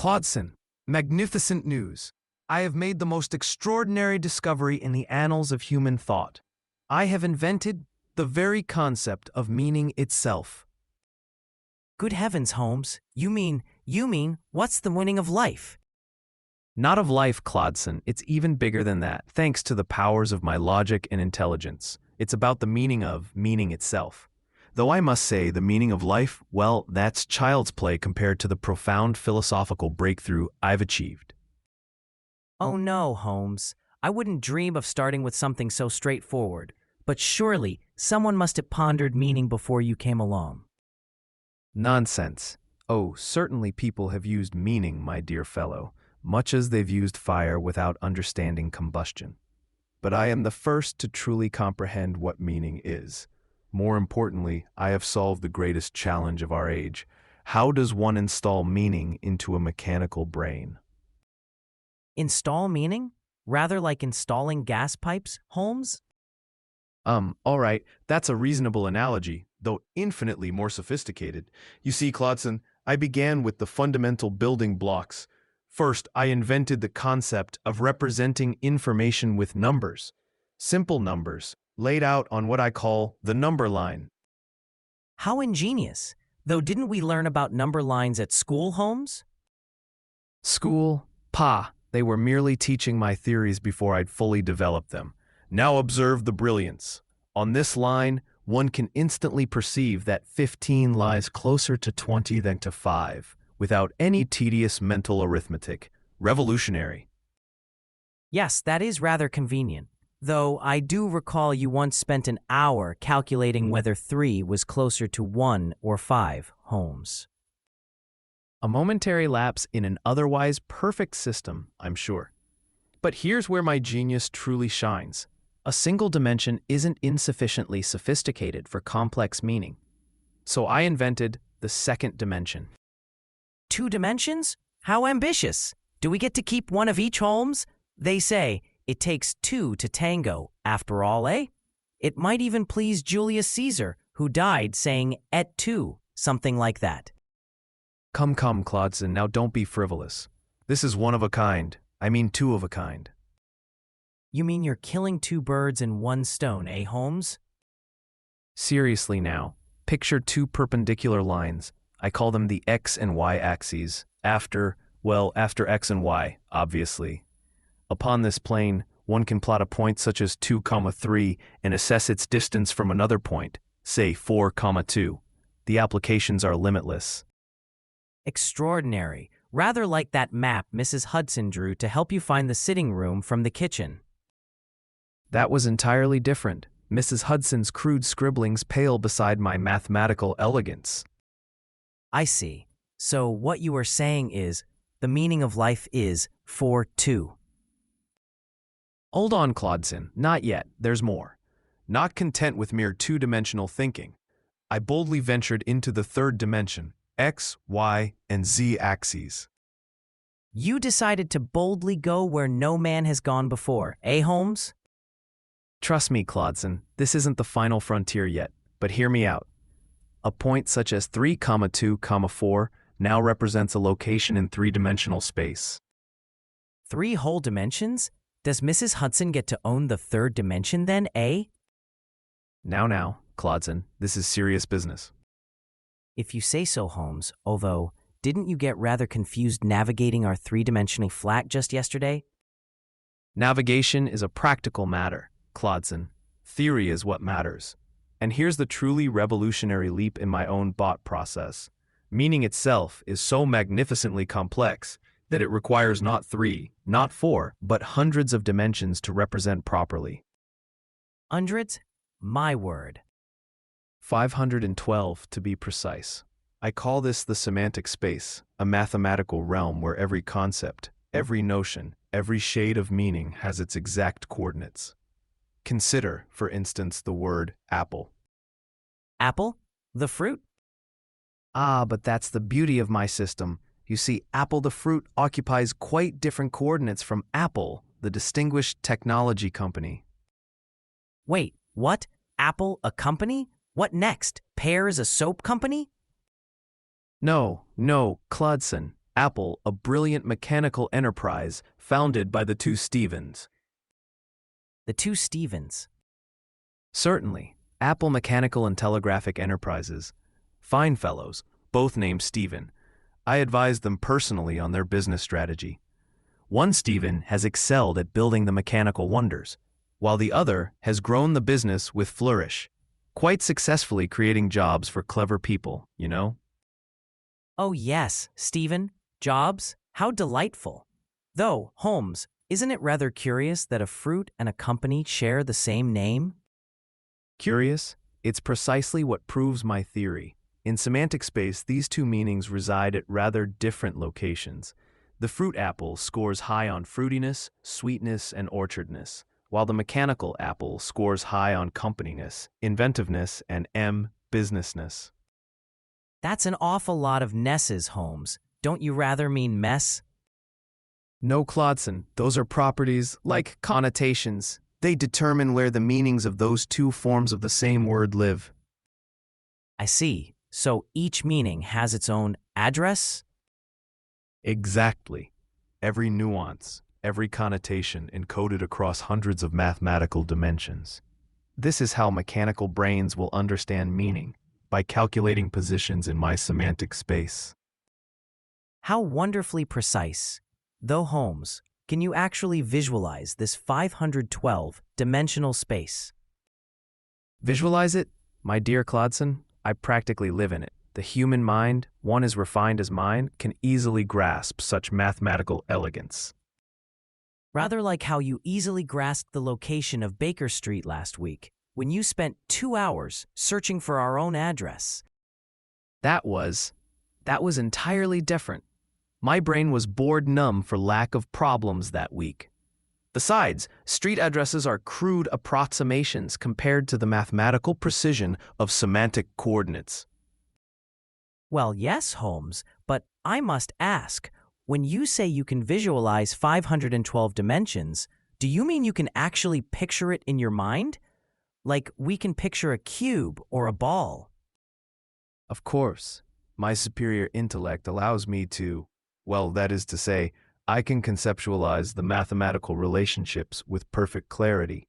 Clodson, magnificent news. I have made the most extraordinary discovery in the annals of human thought. I have invented the very concept of meaning itself. Good heavens, Holmes. You mean, what's the meaning of life? Not of life, Clodson. It's even bigger than that, thanks to the powers of my logic and intelligence. It's about the meaning of meaning itself. Though I must say the meaning of life, well, that's child's play compared to the profound philosophical breakthrough I've achieved. Oh no, Holmes. I wouldn't dream of starting with something so straightforward. But surely, someone must have pondered meaning before you came along. Nonsense. Oh, certainly people have used meaning, my dear fellow, much as they've used fire without understanding combustion. But I am the first to truly comprehend what meaning is. More importantly, I have solved the greatest challenge of our age. How does one install meaning into a mechanical brain? Install meaning? Rather like installing gas pipes, Holmes? All right, that's a reasonable analogy, though infinitely more sophisticated. You see, Clodson, I began with the fundamental building blocks. First, I invented the concept of representing information with numbers. Simple numbers, laid out on what I call the number line. How ingenious. Though didn't we learn about number lines at school, Holmes? School? Pah, they were merely teaching my theories before I'd fully developed them. Now observe the brilliance. On this line, one can instantly perceive that 15 lies closer to 20 than to 5, without any tedious mental arithmetic. Revolutionary. Yes, that is rather convenient. Though I do recall you once spent an hour calculating whether 3 was closer to 1 or 5, Holmes. A momentary lapse in an otherwise perfect system, I'm sure. But here's where my genius truly shines. A single dimension isn't insufficiently sophisticated for complex meaning. So I invented the second dimension. 2 dimensions? How ambitious! Do we get to keep one of each, Holmes? They say it takes 2 to tango, after all, eh? It might even please Julius Caesar, who died saying et tu, something like that. Come, Clodson, now don't be frivolous. This is one of a kind. I mean 2 of a kind. You mean you're killing 2 birds in 1 stone, eh, Holmes? Seriously now, picture 2 perpendicular lines. I call them the x and y axes, after x and y, obviously. Upon this plane, one can plot a point such as 2, 3 and assess its distance from another point, say 4, 2. The applications are limitless. Extraordinary. Rather like that map Mrs. Hudson drew to help you find the sitting room from the kitchen. That was entirely different. Mrs. Hudson's crude scribblings pale beside my mathematical elegance. I see. So what you are saying is, the meaning of life is 4-2. Hold on, Clodson. Not yet. There's more. Not content with mere 2-dimensional thinking, I boldly ventured into the 3rd dimension, x, y, and z axes. You decided to boldly go where no man has gone before, eh, Holmes? Trust me, Clodson, this isn't the final frontier yet, but hear me out. A point such as 3, 2, 4 now represents a location in 3-dimensional space. 3 whole dimensions? Does Mrs. Hudson get to own the 3rd dimension then, eh? Now, Clodson, this is serious business. If you say so, Holmes, although, didn't you get rather confused navigating our 3-dimensional flat just yesterday? Navigation is a practical matter, Clodson. Theory is what matters. And here's the truly revolutionary leap in my own thought process. Meaning itself is so magnificently complex that it requires not 3, not 4, but hundreds of dimensions to represent properly. Hundreds? My word. 512 to be precise. I call this the semantic space, a mathematical realm where every concept, every notion, every shade of meaning has its exact coordinates. Consider, for instance, the word apple. Apple? The fruit? Ah, but that's the beauty of my system. You see, Apple the fruit occupies quite different coordinates from Apple, the distinguished technology company. Wait, what? Apple, a company? What next? Pears, a soap company? No, Clodson. Apple, a brilliant mechanical enterprise founded by the two Stevens. The two Stevens. Certainly, Apple Mechanical and Telegraphic Enterprises. Fine fellows, both named Stephen. I advised them personally on their business strategy. One Stephen has excelled at building the mechanical wonders, while the other has grown the business with flourish, quite successfully creating jobs for clever people, you know? Oh yes, Stephen. Jobs? How delightful. Though, Holmes, isn't it rather curious that a fruit and a company share the same name? Curious? It's precisely what proves my theory. In semantic space, these two meanings reside at rather different locations. The fruit apple scores high on fruitiness, sweetness, and orchardness, while the mechanical apple scores high on companyness, inventiveness, and businessness. That's an awful lot of nesses, Holmes. Don't you rather mean mess? No, Clodson, those are properties like connotations. They determine where the meanings of those two forms of the same word live. I see. So each meaning has its own address? Exactly. Every nuance, every connotation encoded across hundreds of mathematical dimensions. This is how mechanical brains will understand meaning, by calculating positions in my semantic space. How wonderfully precise. Though, Holmes, can you actually visualize this 512-dimensional space? Visualize it? My dear Clodson, I practically live in it. The human mind, one as refined as mine, can easily grasp such mathematical elegance. Rather like how you easily grasped the location of Baker Street last week, when you spent 2 hours searching for our own address. That was entirely different. My brain was bored numb for lack of problems that week. Besides, street addresses are crude approximations compared to the mathematical precision of semantic coordinates. Well, yes, Holmes, but I must ask, when you say you can visualize 512 dimensions, do you mean you can actually picture it in your mind? Like we can picture a cube or a ball? Of course, my superior intellect allows me to, well, that is to say, I can conceptualize the mathematical relationships with perfect clarity.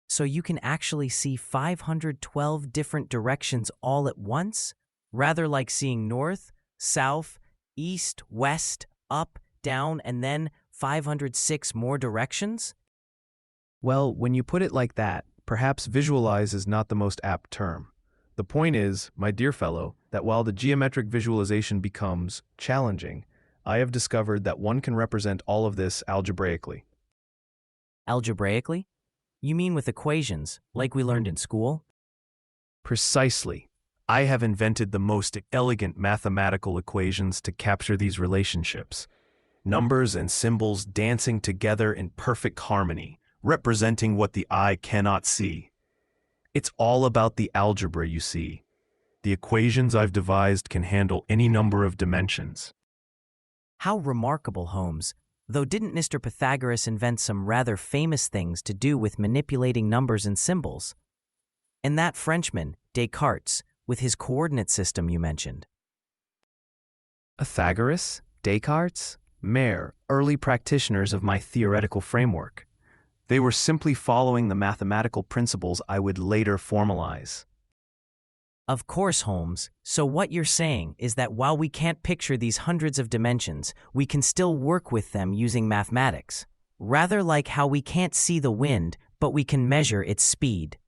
So you can actually see 512 different directions all at once? Rather like seeing north, south, east, west, up, down, and then 506 more directions? Well, when you put it like that, perhaps visualize is not the most apt term. The point is, my dear fellow, that while the geometric visualization becomes challenging, I have discovered that one can represent all of this algebraically. Algebraically? You mean with equations, like we learned in school? Precisely. I have invented the most elegant mathematical equations to capture these relationships. Numbers and symbols dancing together in perfect harmony, representing what the eye cannot see. It's all about the algebra, you see. The equations I've devised can handle any number of dimensions. How remarkable, Holmes. Though didn't Mr. Pythagoras invent some rather famous things to do with manipulating numbers and symbols? And that Frenchman, Descartes, with his coordinate system you mentioned. Pythagoras? Descartes? Mere, early practitioners of my theoretical framework. They were simply following the mathematical principles I would later formalize. Of course, Holmes. So what you're saying is that while we can't picture these hundreds of dimensions, we can still work with them using mathematics. Rather like how we can't see the wind, but we can measure its speed.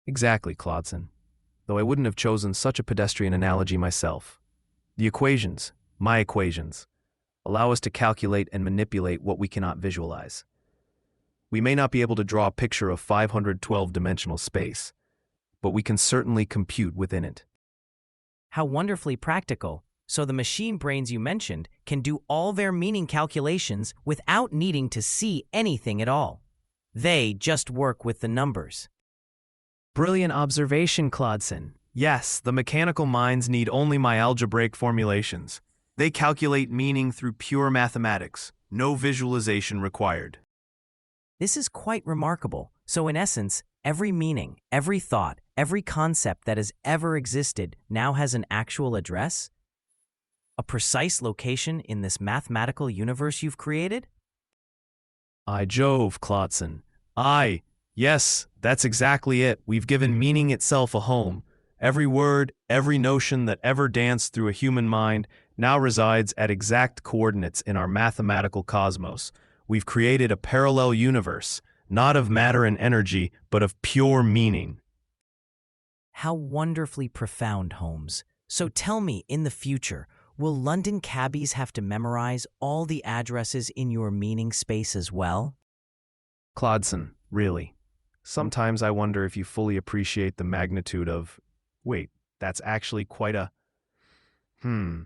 Exactly, Clodson. Though I wouldn't have chosen such a pedestrian analogy myself. The equations, my equations, allow us to calculate and manipulate what we cannot visualize. We may not be able to draw a picture of 512-dimensional space, but we can certainly compute within it. How wonderfully practical. So the machine brains you mentioned can do all their meaning calculations without needing to see anything at all. They just work with the numbers. Brilliant observation, Clodson. Yes, the mechanical minds need only my algebraic formulations. They calculate meaning through pure mathematics, no visualization required. This is quite remarkable. So in essence, every meaning, every thought, every concept that has ever existed now has an actual address? A precise location in this mathematical universe you've created? I Jove, Clodson. Yes, that's exactly it. We've given meaning itself a home. Every word, every notion that ever danced through a human mind now resides at exact coordinates in our mathematical cosmos. We've created a parallel universe, not of matter and energy, but of pure meaning. How wonderfully profound, Holmes. So tell me, in the future, will London cabbies have to memorize all the addresses in your meaning space as well? Clodson, really. Sometimes I wonder if you fully appreciate the magnitude of. Wait, that's actually quite a. Hmm.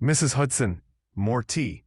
Mrs. Hudson, more tea.